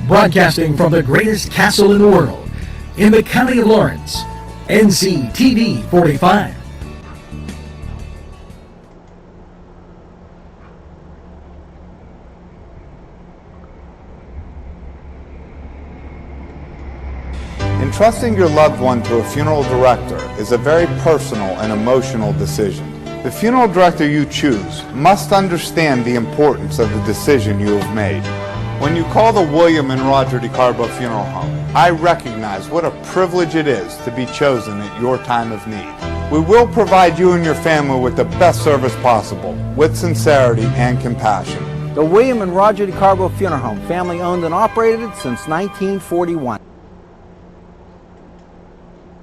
Broadcasting from the greatest castle in the world, in the county of Lawrence, NCTV45. Entrusting your loved one to a funeral director is a very personal and emotional decision. The funeral director you choose must understand the importance of the decision you have made. When you call the William and Roger DeCarbo Funeral Home, I recognize what a privilege it is to be chosen at your time of need. We will provide you and your family with the best service possible, with sincerity and compassion. The William and Roger DeCarbo Funeral Home, family owned and operated since 1941.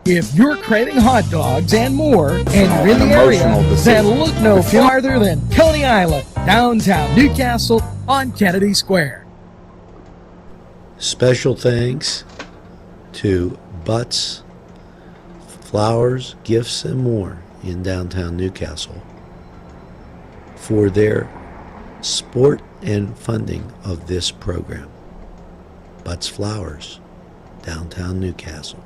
If you're craving hot dogs and more, and you're in the area, then look no farther than Coney Island, downtown Newcastle on Kennedy Square. Special thanks to Butts, Flowers, Gifts, and More in downtown Newcastle for their support and funding of this program. Butts Flowers, downtown Newcastle.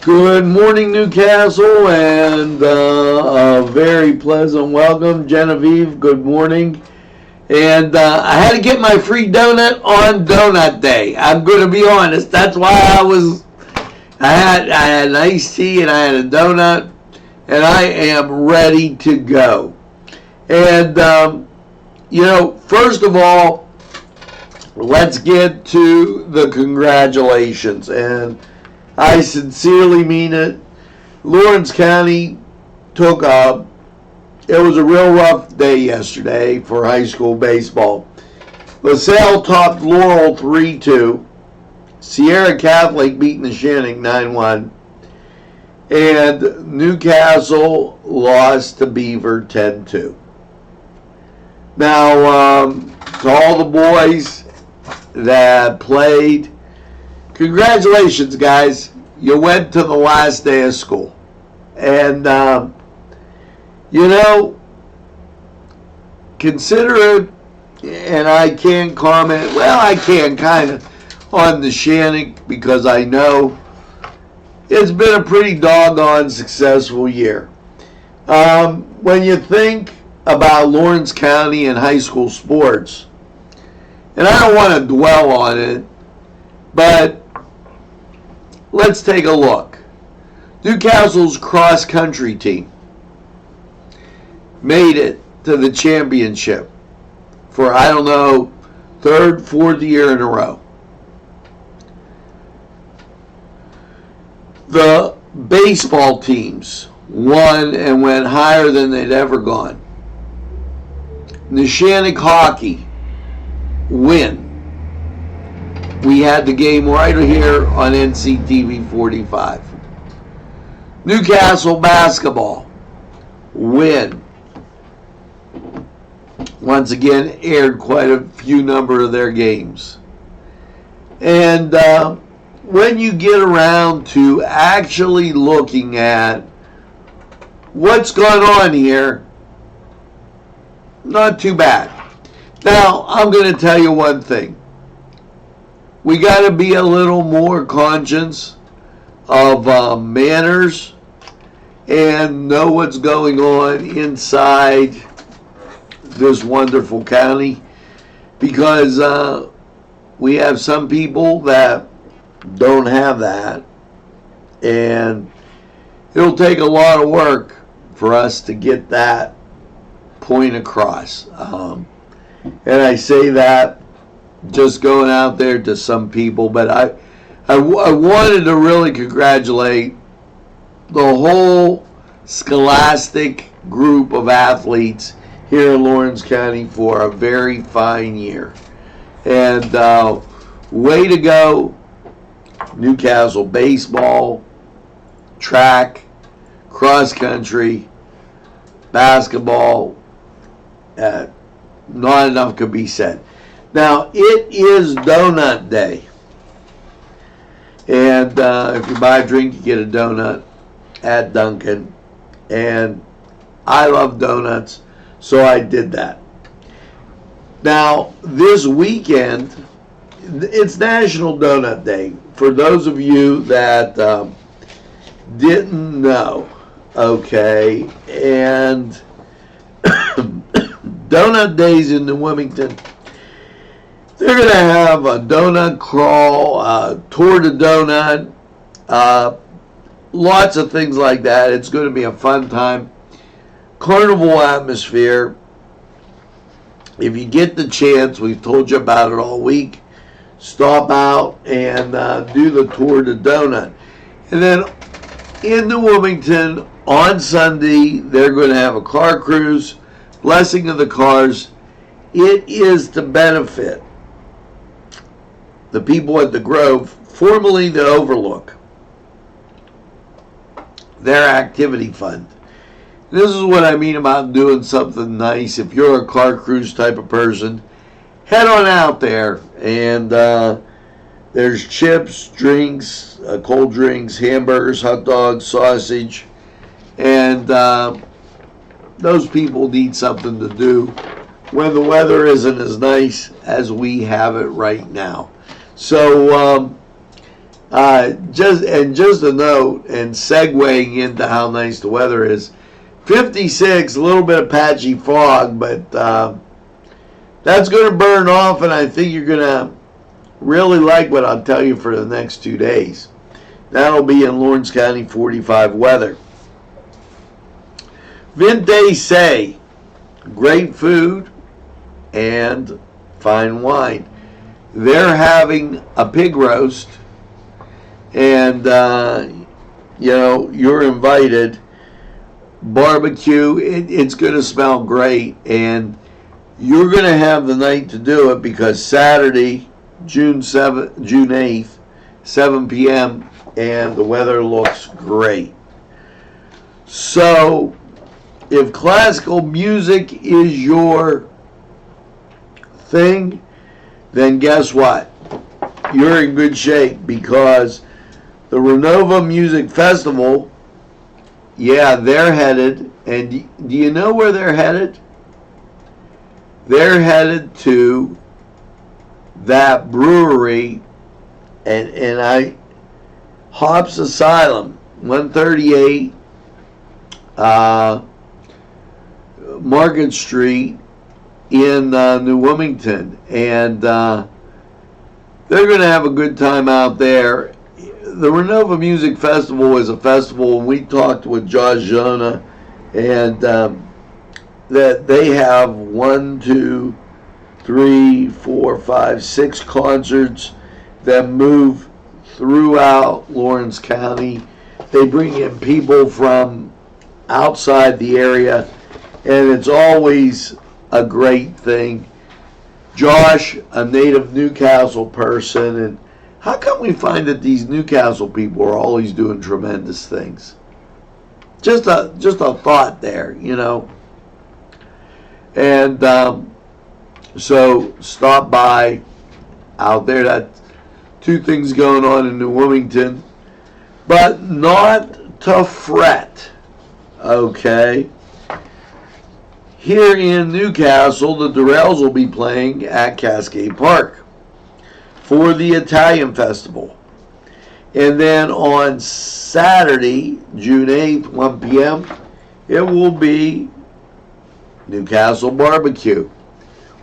Good morning, Newcastle, and a very pleasant welcome. Genevieve, good morning. And I had to get my free donut on Donut Day. I'm going to be honest. That's why I had an iced tea and I had a donut, and I am ready to go. And, first of all, let's get to the congratulations. And I sincerely mean it. Lawrence County it was a real rough day yesterday for high school baseball. LaSalle topped Laurel 3-2. Sierra Catholic beating the Shannick 9-1. And Newcastle lost to Beaver 10-2. Now, to all the boys that played, congratulations, guys. You went to the last day of school. And, consider it, and I can't comment, well, I can kind of on the Shannick because I know it's been a pretty doggone successful year. When you think about Lawrence County and high school sports, and I don't want to dwell on it, but let's take a look. Newcastle's cross-country team made it to the championship for, I don't know, third, fourth year in a row. The baseball teams won and went higher than they'd ever gone. The Shannick hockey win. We had the game right here on NCTV45. Newcastle basketball win. Once again, aired quite a few number of their games. And when you get around to actually looking at what's going on here, not too bad. Now, I'm going to tell you one thing. We got to be a little more conscious of manners and know what's going on inside this wonderful county, because we have some people that don't have that, and it'll take a lot of work for us to get that point across. And I say that just going out there to some people, but I wanted to really congratulate the whole scholastic group of athletes here in Lawrence County for a very fine year. And way to go, Newcastle baseball, track, cross country, basketball, not enough could be said. Now, it is Donut Day. And if you buy a drink, you get a donut at Dunkin'. And I love donuts, so I did that. Now, this weekend, it's National Donut Day. For those of you that didn't know, okay, and Donut Days in New Wilmington, they're going to have a donut crawl, tour to donut, lots of things like that. It's going to be a fun time. Carnival atmosphere. If you get the chance, we've told you about it all week, stop out and do the tour to donut. And then in New Wilmington on Sunday, they're going to have a car cruise, blessing of the cars. It is to benefit the people at the Grove, formerly the Overlook, their activity fund. This is what I mean about doing something nice. If you're a car cruise type of person, head on out there. And there's chips, drinks, cold drinks, hamburgers, hot dogs, sausage. And those people need something to do when the weather isn't as nice as we have it right now. So just a note, and segueing into how nice the weather is, 56, a little bit of patchy fog, but that's going to burn off, and I think you're going to really like what I'll tell you for the next 2 days. That'll be in Lawrence County 45 weather. Vente Say, great food and fine wine. They're having a pig roast, and you're invited. Barbecue, it's going to smell great, and you're going to have the night to do it, because Saturday, June 8th, 7 p.m., and the weather looks great. So, if classical music is your thing, then guess what? You're in good shape, because the Renova Music Festival, yeah, they're headed, and do you know where they're headed? They're headed to that brewery, and Hops Asylum, 138 Market Street in New Wilmington, and they're going to have a good time out there. The Renova Music Festival is a festival, and we talked with Josh Jonah, and that they have 6 concerts that move throughout Lawrence County. They bring in people from outside the area, and it's always a great thing. Josh, a native Newcastle person, and how come we find that these Newcastle people are always doing tremendous things? Just a thought there, And so stop by out there. That's 2 things going on in New Wilmington, but not to fret, okay? Here in Newcastle, the Durrells will be playing at Cascade Park for the Italian Festival. And then on Saturday, June 8th, 1 p.m., it will be Newcastle Barbecue.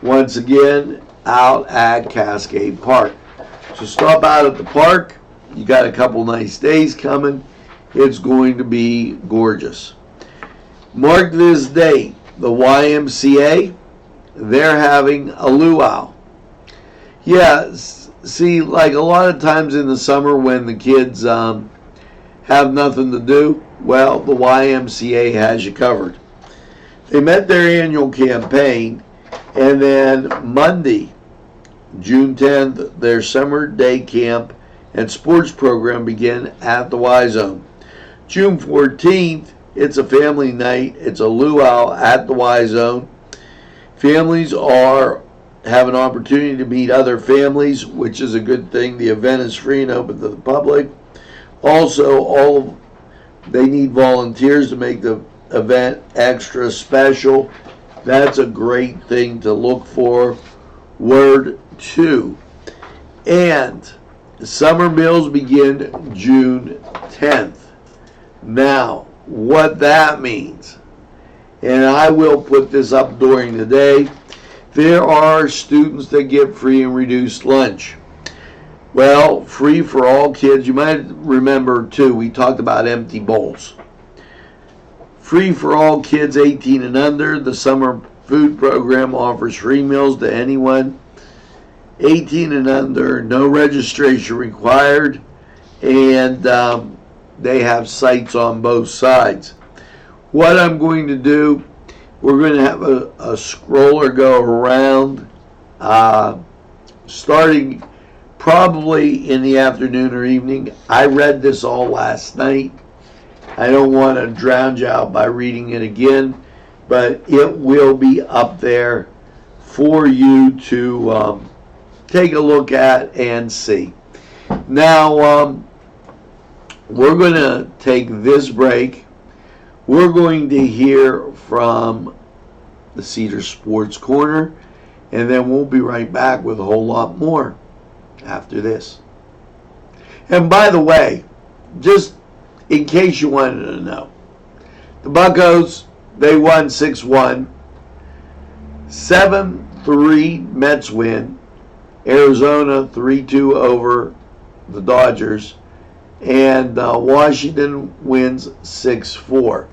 Once again, out at Cascade Park. So stop out at the park. You got a couple nice days coming. It's going to be gorgeous. Mark this date. The YMCA, they're having a luau. Yeah, see, like a lot of times in the summer when the kids have nothing to do, well, the YMCA has you covered. They met their annual campaign, and then Monday, June 10th, their summer day camp and sports program begin at the Y Zone. June 14th, it's a family night. It's a luau at the Y Zone. Families have an opportunity to meet other families, which is a good thing. The event is free and open to the public. Also, they need volunteers to make the event extra special. That's a great thing to look for. Word 2. And summer meals begin June 10th. Now, what that means, and I will put this up during the day, there are students that get free and reduced lunch. Well, free for all kids. You might remember, too, we talked about empty bowls. Free for all kids 18 and under. The summer food program offers free meals to anyone 18 and under, no registration required, and they have sites on both sides. What I'm going to do, we're going to have a scroller go around, starting probably in the afternoon or evening. I read this all last night. I don't want to drown you out by reading it again, but it will be up there for you to take a look at and see. Now, we're going to take this break. We're going to hear from the Cedar Sports Corner, and then we'll be right back with a whole lot more after this. And by the way, just in case you wanted to know, the Buccos, they won 6-1. 7-3 Mets win. Arizona 3-2 over the Dodgers, and Washington wins 6-4.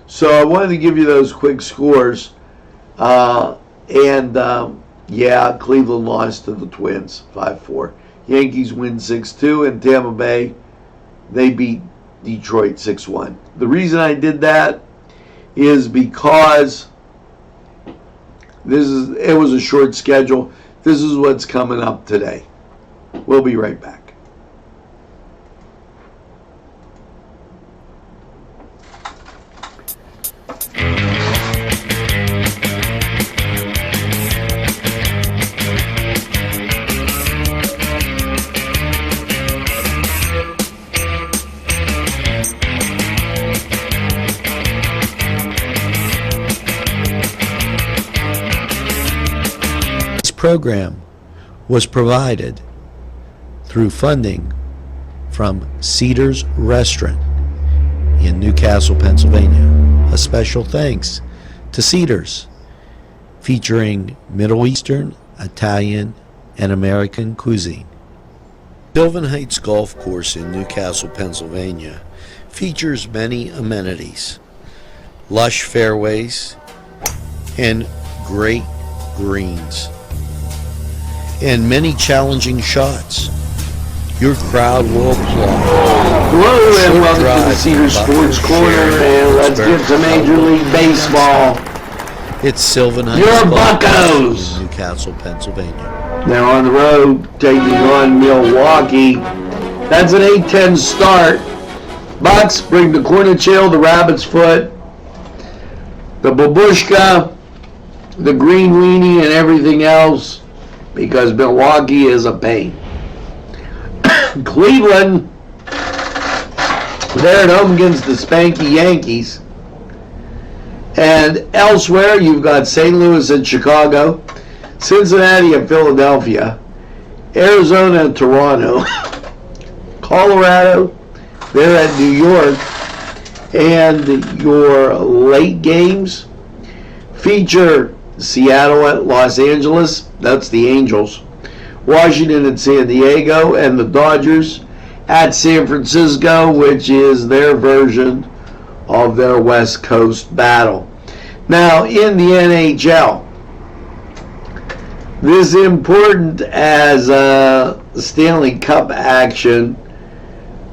So I wanted to give you those quick scores, yeah, Cleveland lost to the Twins 5-4. Yankees win 6-2, and Tampa Bay, they beat Detroit 6-1. The reason I did that is because it was a short schedule. This is what's coming up today. We'll be right back. Program was provided through funding from Cedar's Restaurant in Newcastle, Pennsylvania. A special thanks to Cedar's, featuring Middle Eastern, Italian, and American cuisine. Sylvan Heights Golf Course in Newcastle, Pennsylvania features many amenities, lush fairways, and great greens, and many challenging shots. Your crowd will applaud. Hello and welcome to the Cedar Sports Corner, and let's get to Major League Baseball. It's Sylvan Heights Your Golf Course Buccos in Newcastle, Pennsylvania. They're on the road taking on Milwaukee. That's an 8-10 start. Bucks bring the cornichel, the rabbit's foot, the babushka, the green weenie, and everything else, because Milwaukee is a pain. Cleveland, they're at home against the spanky Yankees. And elsewhere, you've got St. Louis and Chicago, Cincinnati and Philadelphia, Arizona and Toronto, Colorado, they're at New York. And your late games feature Seattle at Los Angeles, that's the Angels, Washington and San Diego, and the Dodgers at San Francisco, which is their version of their West Coast battle. Now, in the NHL, this important as Stanley Cup action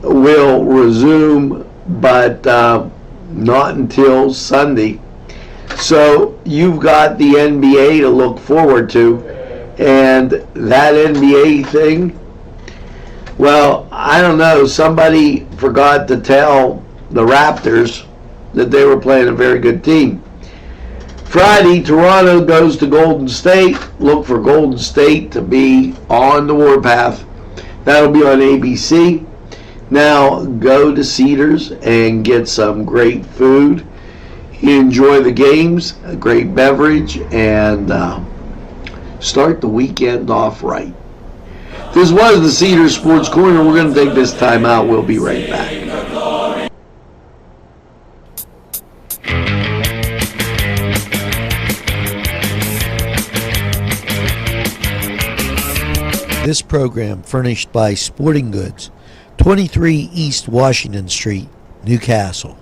will resume, but not until Sunday. So you've got the NBA to look forward to, and that NBA thing, well, I don't know, somebody forgot to tell the Raptors that they were playing a very good team. Friday, Toronto goes to Golden State. Look for Golden State to be on the warpath. That'll be on ABC. Now go to Cedars and get some great food. Enjoy the games, a great beverage, and start the weekend off right. This was the Cedars Sports Corner. We're going to take this time out. We'll be right back. This program furnished by Sporting Goods, 23 East Washington Street, Newcastle.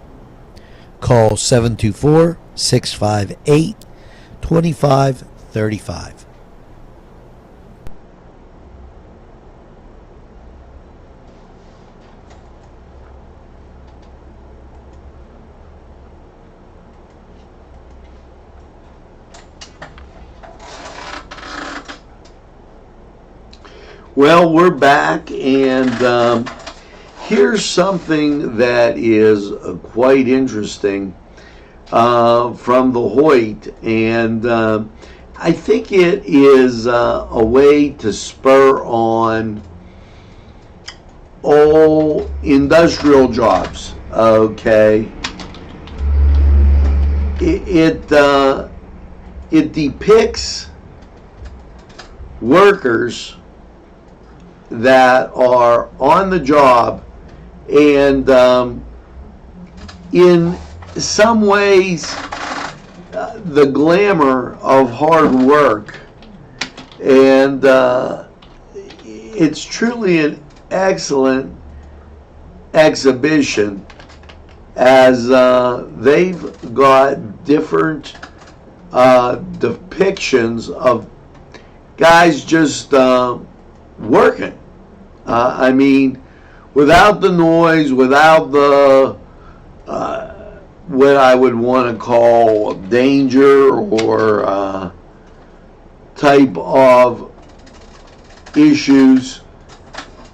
Call 724-658-2535. Well, we're back, and here's something that is quite interesting from the Hoyt, and I think it is a way to spur on all industrial jobs. Okay, it depicts workers that are on the job, and in some ways the glamour of hard work, and it's truly an excellent exhibition, as they've got different depictions of guys just working. I mean, without the noise, without the what I would want to call danger or type of issues.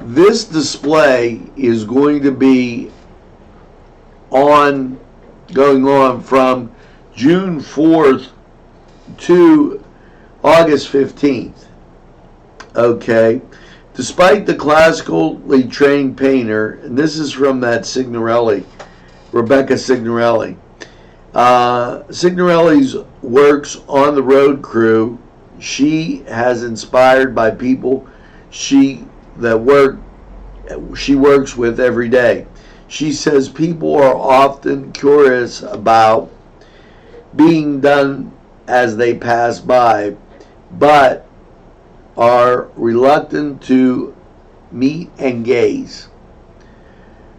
This display is going to be going on from June 4th to August 15th. Okay. Despite the classically trained painter, and this is from that Signorelli, Rebecca Signorelli. Signorelli's works on the road crew. She has inspired by people she works with every day. She says people are often curious about being done as they pass by, but are reluctant to meet and gaze.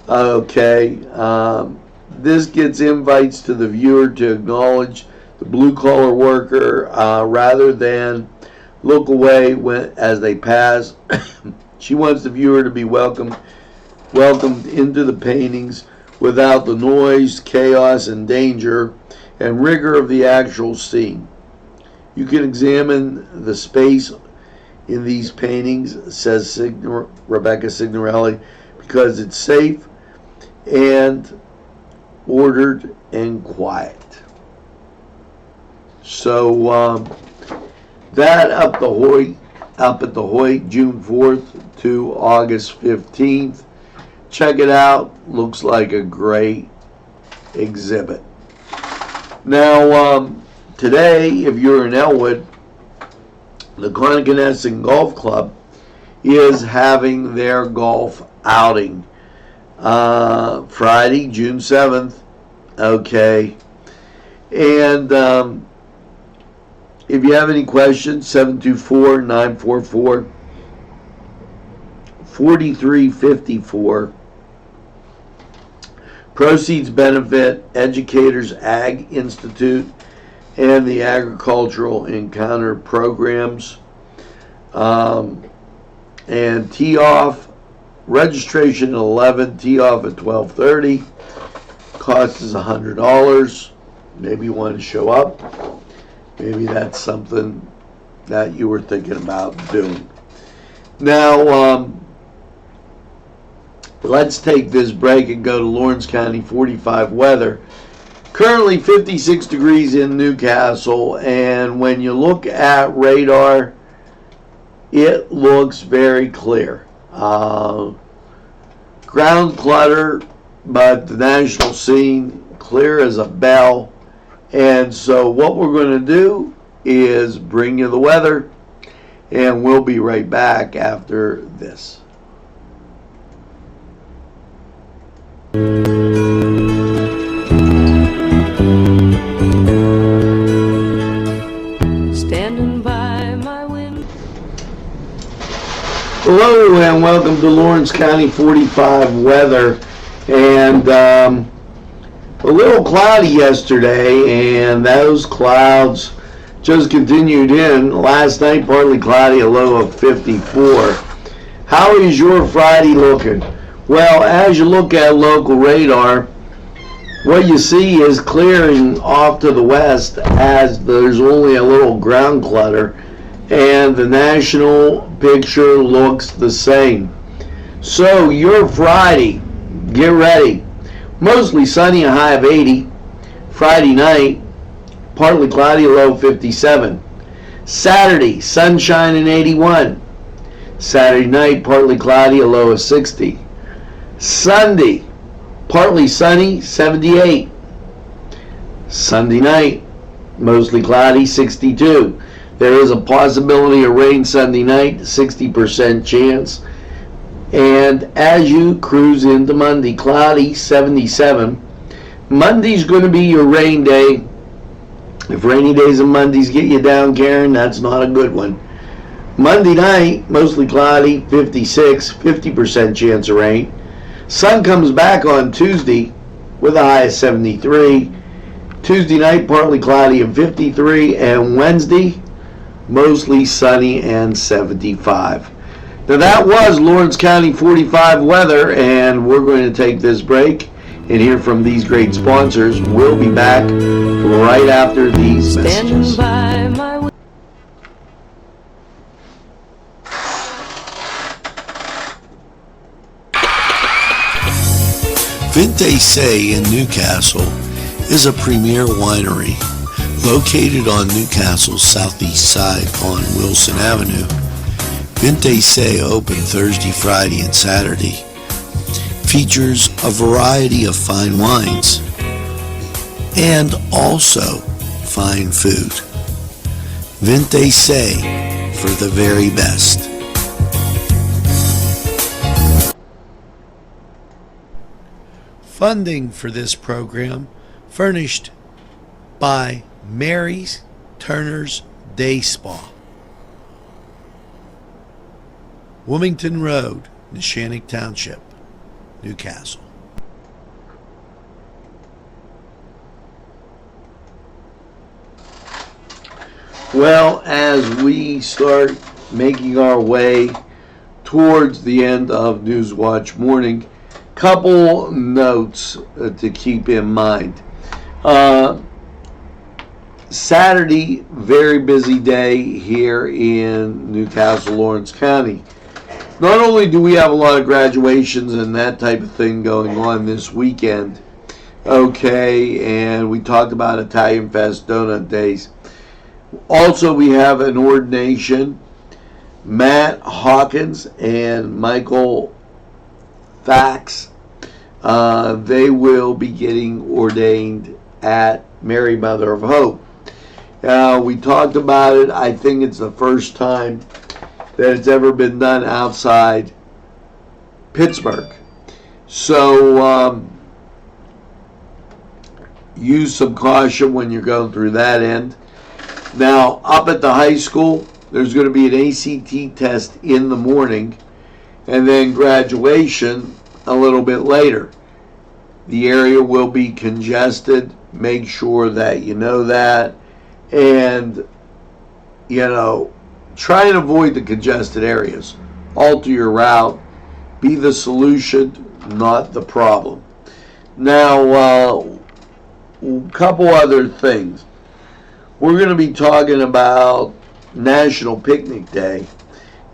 Okay, this gets invites to the viewer to acknowledge the blue-collar worker rather than look away as they pass. She wants the viewer to be welcomed into the paintings without the noise, chaos, and danger and rigor of the actual scene. You can examine the space in these paintings, says Rebecca Signorelli, because it's safe and ordered and quiet. So that up at the Hoyt, June 4th to August 15th. Check it out. Looks like a great exhibit. Now, today, if you're in Elwood, the Connoquenessing Golf Club is having their golf outing Friday, June 7th. Okay. And if you have any questions, 724-944-4354. Proceeds benefit Educators Ag Institute and the Agricultural Encounter programs. And tee-off, registration at 11, tee-off at 12:30. Cost is $100. Maybe you want to show up. Maybe that's something that you were thinking about doing. Now, let's take this break and go to Lawrence County 45 weather. Currently 56 degrees in Newcastle, and when you look at radar, it looks very clear. Ground clutter, but the national scene clear as a bell. And so what we're going to do is bring you the weather, and we'll be right back after this. Standing by my window. Hello and welcome to Lawrence County 45 weather. And a little cloudy yesterday, and those clouds just continued in. Last night, partly cloudy, a low of 54. How is your Friday looking? Well, as you look at local radar, what you see is clearing off to the west as there's only a little ground clutter, and the national picture looks the same. So your Friday, get ready. Mostly sunny, a high of 80. Friday night, partly cloudy, a low of 57. Saturday, sunshine and 81. Saturday night, partly cloudy, a low of 60. Sunday, partly sunny, 78. Sunday night, mostly cloudy, 62. There is a possibility of rain Sunday night, 60% chance. And as you cruise into Monday, cloudy, 77. Monday's going to be your rain day. If rainy days and Mondays get you down, Karen, that's not a good one. Monday night, mostly cloudy, 56, 50% chance of rain. Sun comes back on Tuesday with a high of 73. Tuesday night, partly cloudy and 53. And Wednesday, mostly sunny and 75. Now that was Lawrence County 45 weather, and we're going to take this break and hear from these great sponsors. We'll be back right after these messages. Standing by my window. Vinte Say in Newcastle is a premier winery located on Newcastle's southeast side on Wilson Avenue. Vinte Say open Thursday, Friday, and Saturday. Features a variety of fine wines and also fine food. Vinte Say for the very best. Funding for this program furnished by Mary's Turner's Day Spa, Wilmington Road, Neshannock Township, Newcastle. Well, as we start making our way towards the end of Newswatch morning, couple notes to keep in mind. Saturday, very busy day here in Newcastle, Lawrence County. Not only do we have a lot of graduations and that type of thing going on this weekend, okay, and we talked about Italian Fest Donut Days. Also, we have an ordination. Matt Hawkins and Michael Fax, they will be getting ordained at Mary Mother of Hope. We talked about it. I think it's the first time that it's ever been done outside Pittsburgh. So use some caution when you're going through that end. Now, up at the high school, there's going to be an ACT test in the morning, and then graduation a little bit later. The area will be congested. Make sure that you know that. And, try and avoid the congested areas. Alter your route. Be the solution, not the problem. Now, a couple other things. We're going to be talking about National Picnic Day,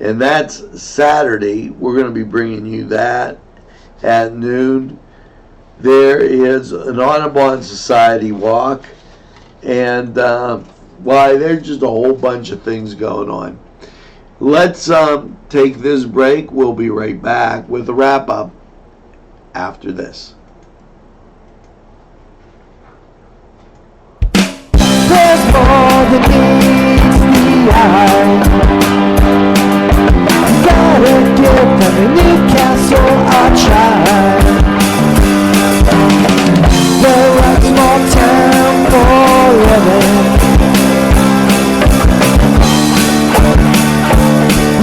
and that's Saturday. We're going to be bringing you that at noon. there is an Audubon Society walk, and why, there's just a whole bunch of things going on. Let's take this break. We'll be right back with a wrap-up after this. There's more than meets the eye. Gotta give them a Newcastle a try. They're a small town for living.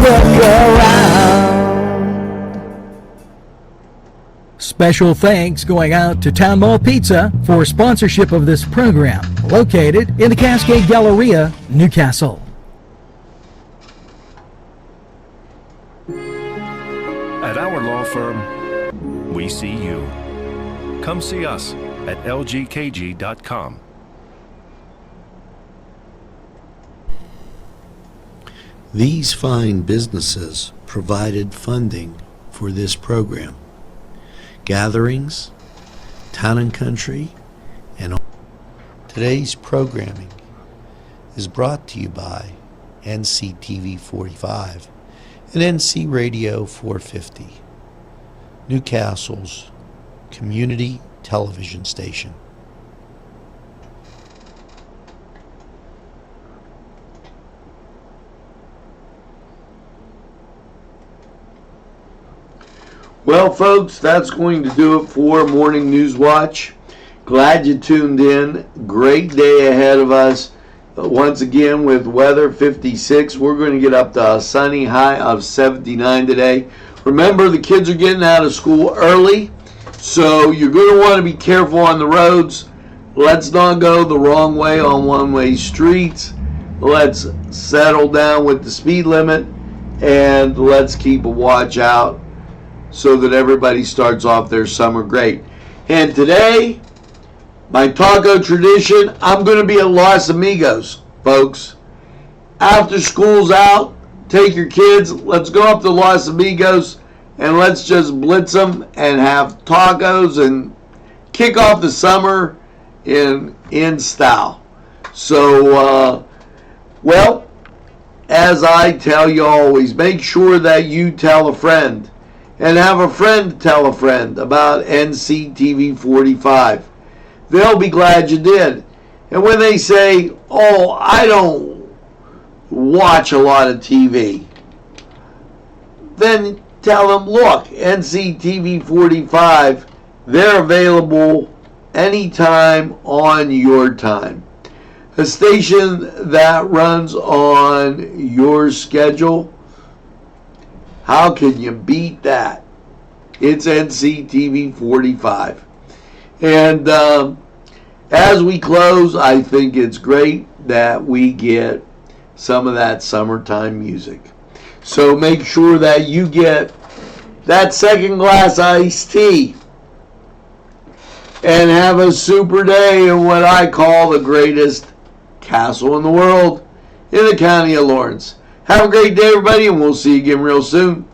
Look around. Special thanks going out to Town Mall Pizza for sponsorship of this program, located in the Cascade Galleria, Newcastle. At our law firm, we see you. Come see us at lgkg.com. These fine businesses provided funding for this program. Gatherings, Town and Country, and all. Today's programming is brought to you by NCTV45 and NC Radio 450, Newcastle's community television station. Well, folks, that's going to do it for Morning Newswatch. Glad you tuned in. Great day ahead of us. Once again, with weather 56, we're going to get up to a sunny high of 79 today. Remember, the kids are getting out of school early, so you're going to want to be careful on the roads. Let's not go the wrong way on one-way streets. Let's settle down with the speed limit, and let's keep a watch out so that everybody starts off their summer great. And today, my taco tradition, I'm going to be at Los Amigos, folks. After school's out, take your kids, let's go up to Los Amigos, and let's just blitz them and have tacos and kick off the summer in style. So, well, as I tell you always, make sure that you tell a friend and have a friend tell a friend about NCTV45. They'll be glad you did. And when they say, oh, I don't watch a lot of TV, then tell them, look, NCTV45, they're available anytime on your time. A station that runs on your schedule. How can you beat that? It's NCTV45. And as we close, I think it's great that we get some of that summertime music. So make sure that you get that second glass iced tea and have a super day in what I call the greatest castle in the world in the county of Lawrence. Have a great day, everybody, and we'll see you again real soon.